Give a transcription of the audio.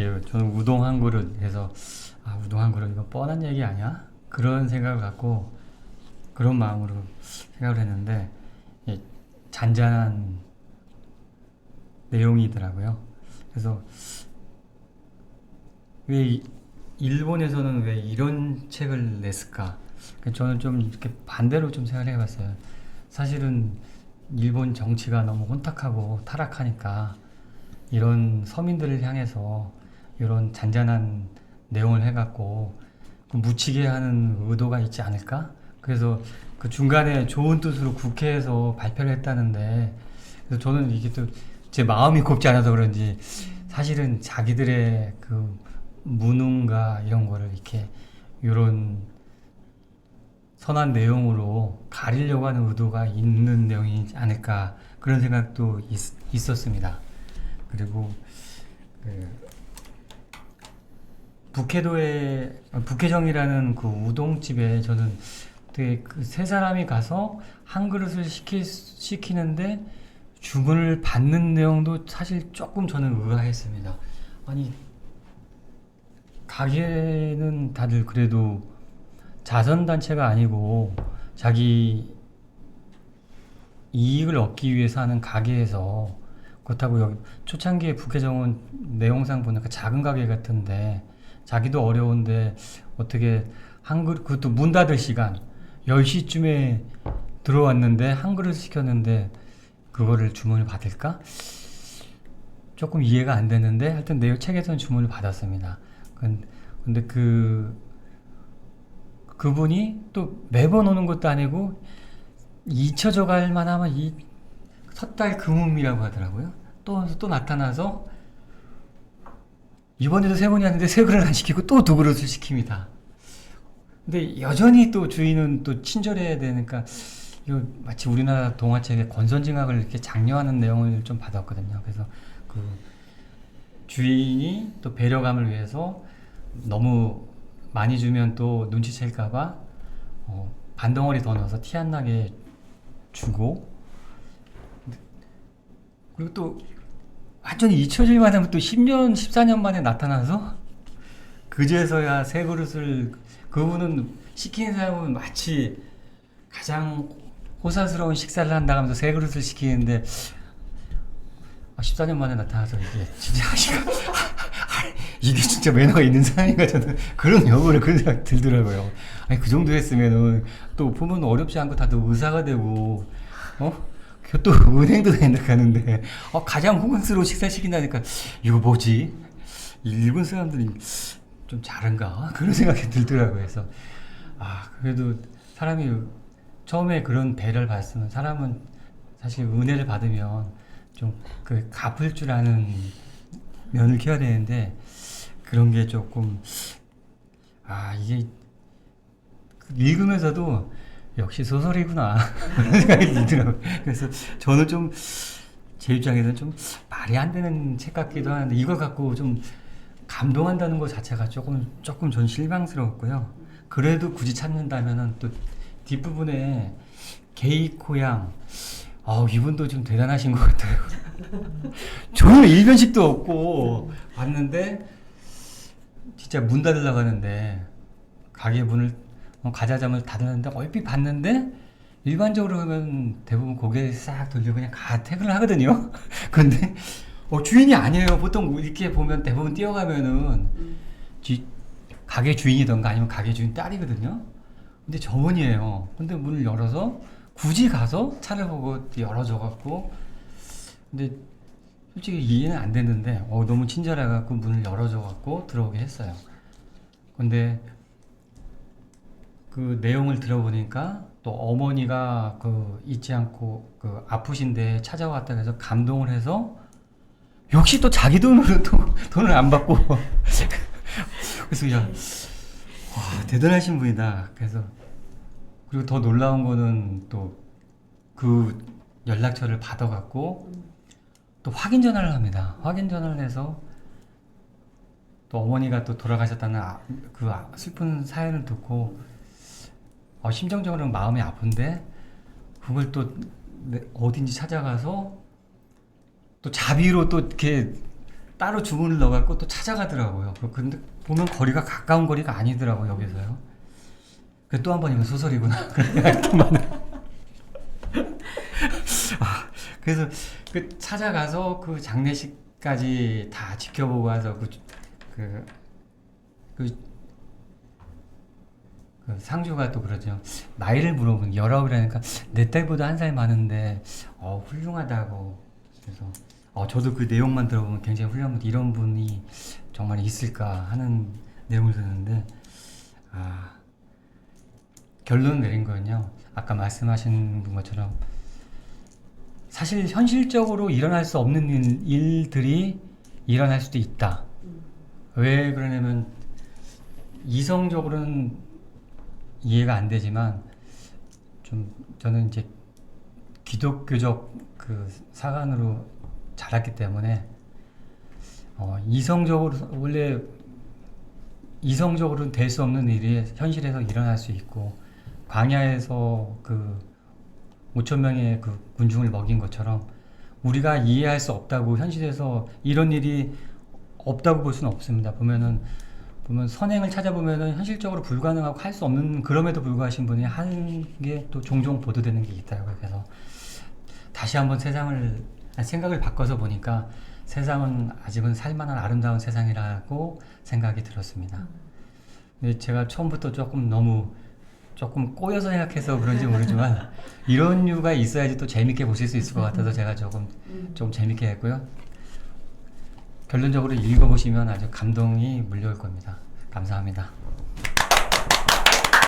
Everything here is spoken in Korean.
예, 저는 우동 한 그릇 해서 우동 한 그릇 이거 뻔한 얘기 아니야? 그런 생각을 갖고 그런 마음으로 생각을 했는데 예, 잔잔한 내용이더라고요. 그래서 왜 일본에서는 왜 이런 책을 냈을까? 저는 좀 이렇게 반대로 좀 생각을 해봤어요. 사실은 일본 정치가 너무 혼탁하고 타락하니까 이런 서민들을 향해서 이런 잔잔한 내용을 해갖고 그 묻히게 하는 의도가 있지 않을까? 그래서 그 중간에 좋은 뜻으로 국회에서 발표를 했다는데, 그래서 저는 이게 또 제 마음이 곱지 않아서 그런지 사실은 자기들의 그 무능과 이런 거를 이렇게 이런 선한 내용으로 가리려고 하는 의도가 있는 내용이지 않을까 그런 생각도 있었습니다. 그리고 그 북해정이라는 그 우동집에 저는 되게 그 세 사람이 가서 한 그릇을 시키는데 주문을 받는 내용도 사실 조금 저는 의아했습니다. 아니, 가게는 다들 그래도 자선단체가 아니고 자기 이익을 얻기 위해서 하는 가게에서, 그렇다고 여기 초창기에 북해정은 내용상 보니까 작은 가게 같은데 자기도 어려운데 어떻게 한 그릇, 그것도 문 닫을 시간 10시쯤에 들어왔는데 한 그릇 시켰는데 그거를 주문을 받을까? 조금 이해가 안 되는데 하여튼 내 책에서는 주문을 받았습니다. 근데 그분이 또 매번 오는 것도 아니고 잊혀져 갈 만하면 이 섣달 금음이라고 하더라고요. 또 나타나서 이번에도 세 번이 왔는데 세 그릇 안 시키고 또 두 그릇을 시킵니다. 근데 여전히 또 주인은 또 친절해야 되니까 이거 마치 우리나라 동화책에 권선징악을 이렇게 장려하는 내용을 좀 받았거든요. 그래서 그 주인이 또 배려감을 위해서 너무 많이 주면 또 눈치챌까봐 반 덩어리 더 넣어서 티 안 나게 주고, 그리고 또 완전히 잊혀질 만하면 또 10년, 14년 만에 나타나서 그제서야 세 그릇을, 그분은 시키는 사람은 마치 가장 호사스러운 식사를 한다면서 세 그릇을 시키는데 14년 만에 나타나서 이게 진짜 이게 진짜 매너가 있는 사람인가, 저는 그런 여부를 그런 생각 들더라고요. 아니, 그 정도 했으면은 또 보면 어렵지 않고 다들 의사가 되고 또 은행도 생각하는데 가장 호강스러운 식사 시킨다니까 이거 뭐지? 일본 사람들이 좀 다른가? 그런 생각이 들더라고요. 그래서 그래도 사람이 처음에 그런 배려를 받으면, 사람은 사실 은혜를 받으면 좀 그 갚을 줄 아는 면을 키워야 되는데 그런 게 조금 이게 읽으면서도 역시 소설이구나 그런 생각이 들더라고요. 그래서 저는 좀 제 입장에서는 좀 말이 안 되는 책 같기도 하는데 이걸 갖고 좀 감동한다는 것 자체가 조금 전 실망스러웠고요. 그래도 굳이 찾는다면은 또 뒷부분에 게이코 양, 이분도 좀 대단하신 것 같아요. 저는 일면식도 없고 봤는데 진짜 문 닫으려고 하는데 가게 문을 가자잠을 닫았는데 얼핏 봤는데 일반적으로 하면 대부분 고개 싹 돌리고 그냥 퇴근을 하거든요. 그런데 주인이 아니에요. 보통 이렇게 보면 대부분 뛰어가면은 가게 주인이던가 아니면 가게 주인 딸이거든요. 근데 저분이에요. 근데 문을 열어서 굳이 가서 차를 보고 열어줘갖고, 근데 솔직히 이해는 안 됐는데 너무 친절해갖고 문을 열어줘갖고 들어오게 했어요. 근데 그 내용을 들어보니까 또 어머니가 잊지 않고 아프신데 찾아왔다 해서 감동을 해서 역시 또 자기 돈으로 또 돈을 안 받고 그래서 대단하신 분이다. 그래서 그리고 더 놀라운 거는 또 그 연락처를 받아갖고 또 확인 전화를 합니다. 확인 전화를 해서 또 어머니가 또 돌아가셨다는 그 슬픈 사연을 듣고 심정적으로는 마음이 아픈데 그걸 또 어딘지 찾아가서 또 자비로 또 이렇게 따로 주문을 넣어갖고 또 찾아가더라고요. 근데 보면 거리가 가까운 거리가 아니더라고요, 여기서요. 또 한 번 이건 소설이구나. 그런 생각이 좀 많아요. 그래서 그 찾아가서 그 장례식까지 다 지켜보고 와서 그, 그 상주가 또 그러죠. 나이를 물어보면 19이라니까 내 딸보다 한 살 많은데 훌륭하다고. 그래서 저도 그 내용만 들어보면 굉장히 훌륭한 분, 이런 분이 정말 있을까 하는 내용을 듣는데 결론 내린 거는요. 아까 말씀하신 것처럼 사실 현실적으로 일어날 수 없는 일들이 일어날 수도 있다. 왜 그러냐면 이성적으로는 이해가 안 되지만 좀 저는 이제 기독교적 그 사관으로 자랐기 때문에 이성적으로 원래 이성적으로는 될 수 없는 일이 현실에서 일어날 수 있고 광야에서 그 5천 명의 그 군중을 먹인 것처럼 우리가 이해할 수 없다고 현실에서 이런 일이 없다고 볼 수는 없습니다. 보면 선행을 찾아보면은 현실적으로 불가능하고 할 수 없는 그럼에도 불구하신 분이 한 게 또 종종 보도되는 게 있더라고요. 그래서 다시 한번 생각을 바꿔서 보니까 세상은 아직은 살만한 아름다운 세상이라고 생각이 들었습니다. 근데 제가 처음부터 조금 꼬여서 생각해서 그런지 모르지만 이런 이유가 있어야지 또 재밌게 보실 수 있을 것 같아서 제가 좀 재밌게 했고요. 결론적으로 읽어보시면 아주 감동이 물려올 겁니다. 감사합니다.